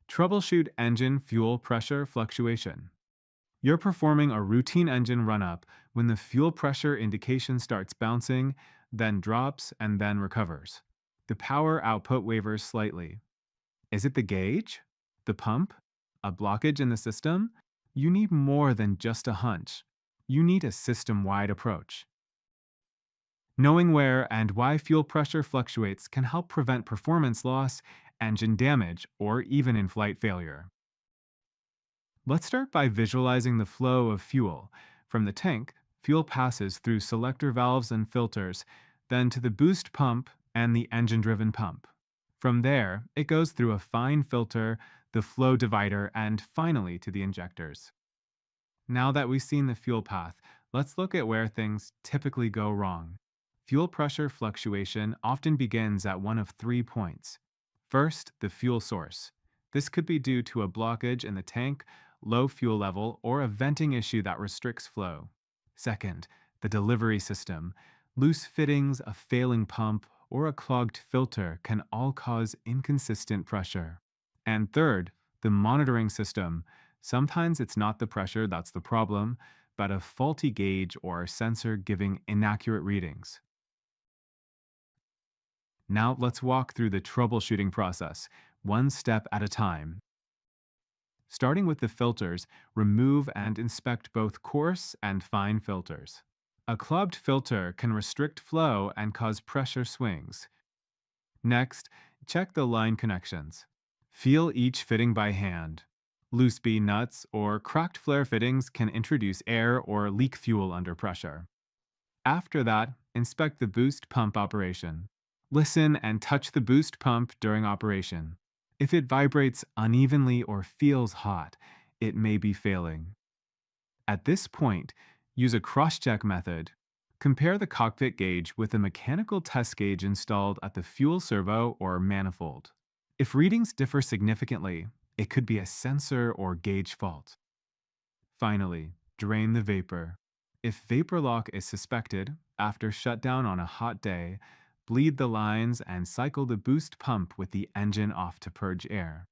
Troubleshoot engine fuel pressure fluctuation. You're performing a routine engine run-up when the fuel pressure indication starts bouncing, then drops, and then recovers. The power output wavers slightly. Is it the gauge? The pump? A blockage in the system? You need more than just a hunch. You need a system-wide approach. Knowing where and why fuel pressure fluctuates can help prevent performance loss, engine damage, or even in-flight failure. Let's start by visualizing the flow of fuel. From the tank, fuel passes through selector valves and filters, then to the boost pump and the engine-driven pump. From there, it goes through a fine filter, the flow divider, and finally to the injectors. Now that we've seen the fuel path, let's look at where things typically go wrong. Fuel pressure fluctuation often begins at one of 3 points. First, the fuel source. This could be due to a blockage in the tank, low fuel level, or a venting issue that restricts flow. Second, the delivery system. Loose fittings, a failing pump, or a clogged filter can all cause inconsistent pressure. And third, the monitoring system. Sometimes it's not the pressure that's the problem, but a faulty gauge or sensor giving inaccurate readings. Now let's walk through the troubleshooting process, one step at a time. Starting with the filters, remove and inspect both coarse and fine filters. A clogged filter can restrict flow and cause pressure swings. Next, check the line connections. Feel each fitting by hand. Loose B nuts or cracked flare fittings can introduce air or leak fuel under pressure. After that, inspect the boost pump operation. Listen and touch the boost pump during operation. If it vibrates unevenly or feels hot, it may be failing. At this point, use a cross-check method. Compare the cockpit gauge with a mechanical test gauge installed at the fuel servo or manifold. If readings differ significantly, it could be a sensor or gauge fault. Finally, drain the vapor. If vapor lock is suspected, after shutdown on a hot day, bleed the lines and cycle the boost pump with the engine off to purge air.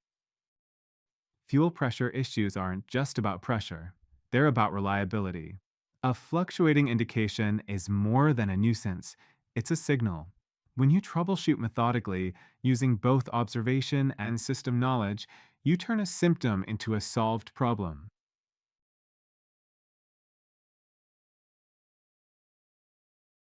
Fuel pressure issues aren't just about pressure, they're about reliability. A fluctuating indication is more than a nuisance, it's a signal. When you troubleshoot methodically, using both observation and system knowledge, you turn a symptom into a solved problem.